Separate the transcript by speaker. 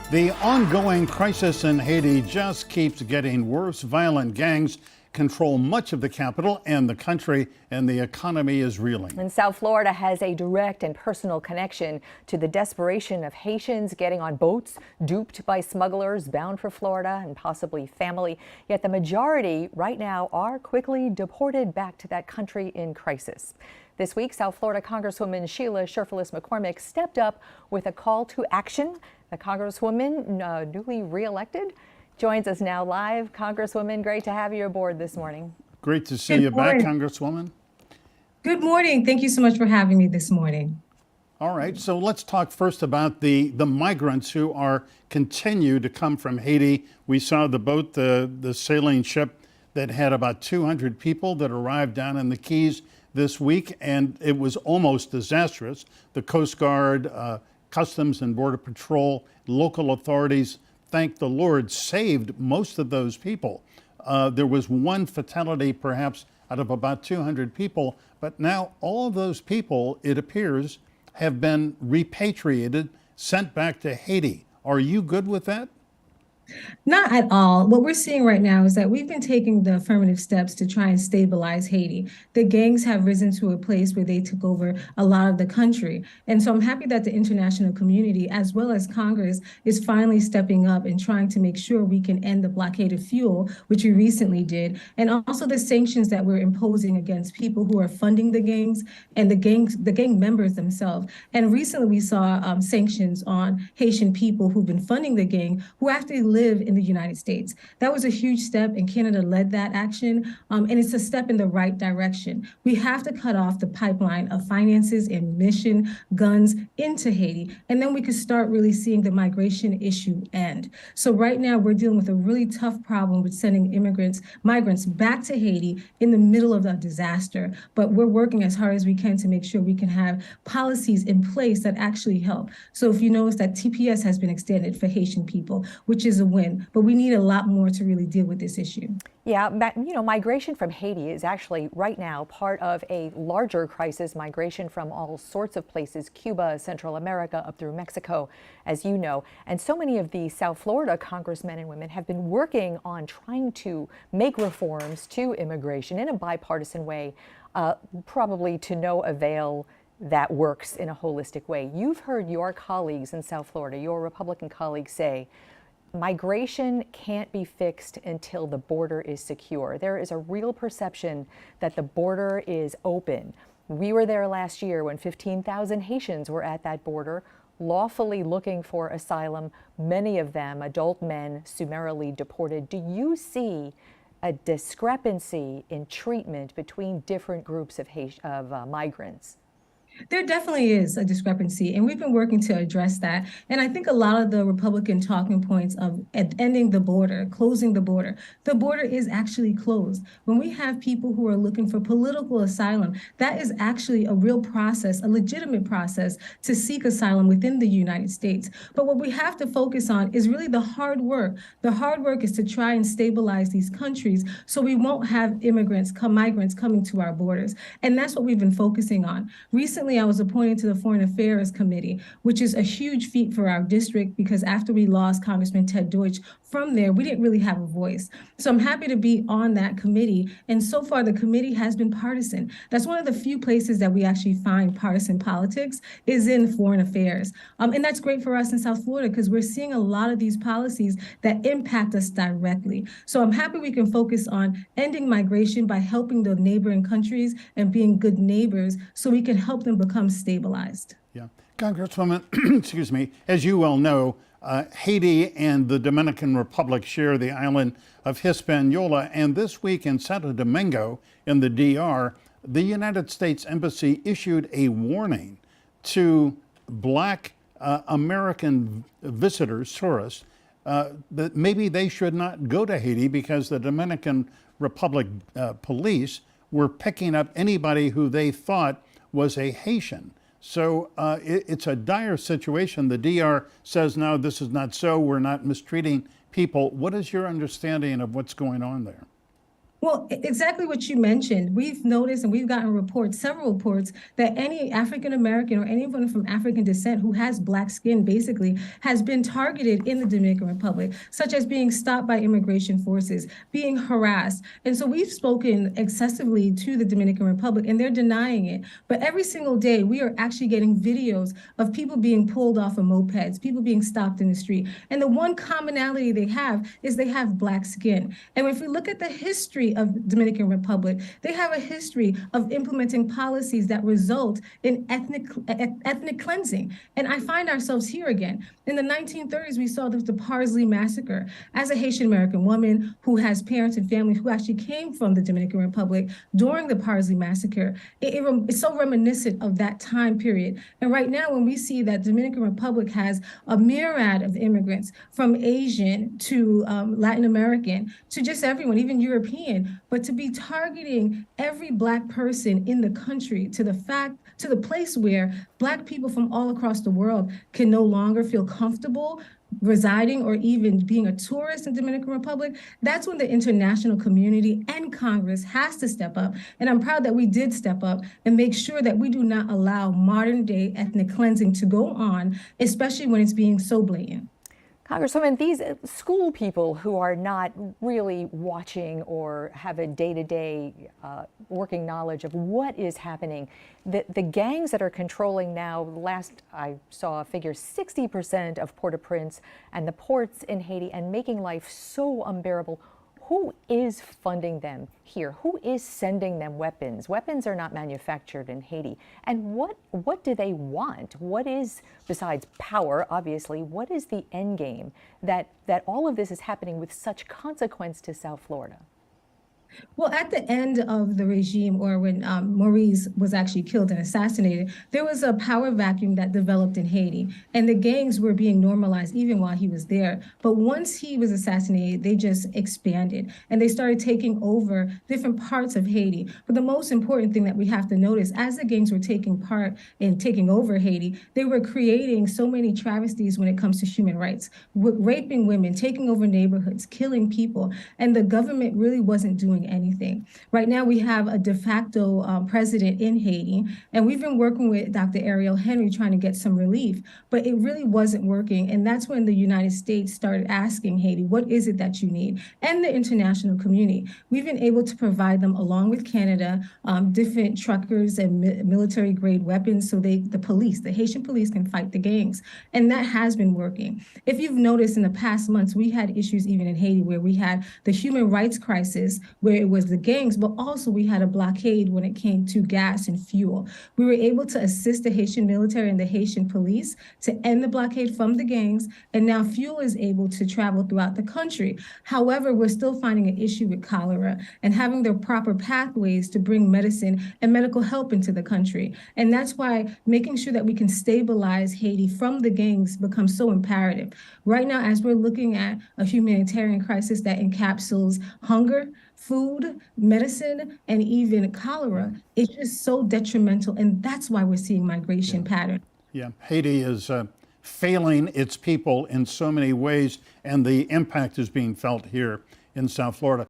Speaker 1: The ongoing crisis in Haiti just keeps getting worse. Violent gangs control much of the capital and the country, and the economy is reeling.
Speaker 2: And South Florida has a direct and personal connection to the desperation of Haitians getting on boats, duped by smugglers bound for Florida and possibly family. Yet the majority right now are quickly deported back to that country in crisis. This week, South Florida Congresswoman Sheila Cherfilus-McCormick stepped up with a call to action. The Congresswoman, newly re-elected, joins us now live. Congresswoman, great to have you aboard this morning.
Speaker 1: Great to see you back, Congresswoman.
Speaker 3: Good morning. Thank you so much for having me this morning.
Speaker 1: All right, so let's talk first about the migrants who continue to come from Haiti. We saw the boat, the sailing ship that had about 200 people that arrived down in the Keys this week, and it was almost disastrous. The Coast Guard, Customs and Border Patrol, local authorities, thank the Lord, saved most of those people. There was one fatality perhaps out of about 200 people, but now all of those people, it appears, have been repatriated, sent back to Haiti. Are you good with that?
Speaker 3: Not at all. What we're seeing right now is that we've been taking the affirmative steps to try and stabilize Haiti. The gangs have risen to a place where they took over a lot of the country. And so I'm happy that the international community, as well as Congress, is finally stepping up and trying to make sure we can end the blockade of fuel, which we recently did, and also the sanctions that we're imposing against people who are funding the gangs and the gang members themselves. And recently we saw sanctions on Haitian people who've been funding the gang who actually live in the United States. That was a huge step, and Canada led that action, and it's a step in the right direction. We have to cut off the pipeline of finances, ammunition, guns into Haiti, and then we could start really seeing the migration issue end. So right now we're dealing with a really tough problem with sending migrants back to Haiti in the middle of a disaster, but we're working as hard as we can to make sure we can have policies in place that actually help. So if you notice that TPS has been extended for Haitian people, which is a win, but we need a lot more to really deal with this issue.
Speaker 2: Yeah, migration from Haiti is actually right now part of a larger crisis, migration from all sorts of places, Cuba, Central America, up through Mexico, as you know. And so many of the South Florida congressmen and women have been working on trying to make reforms to immigration in a bipartisan way, probably to no avail that works in a holistic way. You've heard your colleagues in South Florida, your Republican colleagues say, migration can't be fixed until the border is secure. There is a real perception that the border is open. We were there last year when 15,000 Haitians were at that border, lawfully looking for asylum, many of them adult men summarily deported. Do you see a discrepancy in treatment between different groups of migrants?
Speaker 3: There definitely is a discrepancy, and we've been working to address that. And I think a lot of the Republican talking points of ending the border, closing the border is actually closed. When we have people who are looking for political asylum, that is actually a real process, a legitimate process to seek asylum within the United States. But what we have to focus on is really the hard work. The hard work is to try and stabilize these countries so we won't have migrants coming to our borders. And that's what we've been focusing on. Recently, I was appointed to the Foreign Affairs Committee, which is a huge feat for our district because after we lost Congressman Ted Deutsch from there, we didn't really have a voice. So I'm happy to be on that committee. And so far, the committee has been partisan. That's one of the few places that we actually find partisan politics is in foreign affairs. And that's great for us in South Florida because we're seeing a lot of these policies that impact us directly. So I'm happy we can focus on ending migration by helping the neighboring countries and being good neighbors so we can help them become stabilized.
Speaker 1: Yeah. Congresswoman, excuse me, as you well know, Haiti and the Dominican Republic share the island of Hispaniola, and this week in Santo Domingo in the DR, the United States Embassy issued a warning to Black American visitors, tourists, that maybe they should not go to Haiti because the Dominican Republic police were picking up anybody who they thought was a Haitian. So it's a dire situation. The DR says, no, this is not so. We're not mistreating people. What is your understanding of what's going on there?
Speaker 3: Well, exactly what you mentioned. We've noticed and we've gotten reports, several reports, that any African American or anyone from African descent who has Black skin basically has been targeted in the Dominican Republic, such as being stopped by immigration forces, being harassed. And so we've spoken excessively to the Dominican Republic and they're denying it. But every single day, we are actually getting videos of people being pulled off of mopeds, people being stopped in the street. And the one commonality they have is they have Black skin. And if we look at the history of Dominican Republic, they have a history of implementing policies that result in ethnic cleansing. And I find ourselves here again. In the 1930s, we saw the Parsley Massacre. As a Haitian American woman who has parents and family who actually came from the Dominican Republic during the Parsley Massacre, it's so reminiscent of that time period. And right now, when we see that Dominican Republic has a myriad of immigrants from Asian to Latin American to just everyone, even European, but to be targeting every Black person in the country to the place where Black people from all across the world can no longer feel comfortable residing or even being a tourist in Dominican Republic, that's when the international community and Congress has to step up. And I'm proud that we did step up and make sure that we do not allow modern day ethnic cleansing to go on, especially when it's being so blatant.
Speaker 2: Congresswoman, these school people who are not really watching or have a day-to-day working knowledge of what is happening, the gangs that are controlling now, last I saw a figure, 60% of Port-au-Prince and the ports in Haiti, and making life so unbearable. Who is funding them here? Who is sending them weapons? Weapons are not manufactured in Haiti. And what do they want? What is, besides power, obviously, what is the end game that all of this is happening with such consequence to South Florida?
Speaker 3: Well, at the end of the regime, or when Maurice was actually killed and assassinated, there was a power vacuum that developed in Haiti, and the gangs were being normalized even while he was there. But once he was assassinated, they just expanded, and they started taking over different parts of Haiti. But the most important thing that we have to notice, as the gangs were taking part in taking over Haiti, they were creating so many travesties when it comes to human rights, raping women, taking over neighborhoods, killing people, and the government really wasn't doing anything. Right now, we have a de facto president in Haiti, and we've been working with Dr. Ariel Henry trying to get some relief, but it really wasn't working. And that's when the United States started asking Haiti, what is it that you need? And the international community. We've been able to provide them, along with Canada, different truckers and military grade weapons so the Haitian police can fight the gangs. And that has been working. If you've noticed in the past months, we had issues even in Haiti where we had the human rights crisis, where it was the gangs, but also we had a blockade when it came to gas and fuel. We were able to assist the Haitian military and the Haitian police to end the blockade from the gangs, and now fuel is able to travel throughout the country. However, we're still finding an issue with cholera and having the proper pathways to bring medicine and medical help into the country. And that's why making sure that we can stabilize Haiti from the gangs becomes so imperative. Right now, as we're looking at a humanitarian crisis that encapsulates hunger, food, medicine, and even cholera, it's just so detrimental. And that's why we're seeing migration patterns.
Speaker 1: Yeah, Haiti is failing its people in so many ways, and the impact is being felt here in South Florida.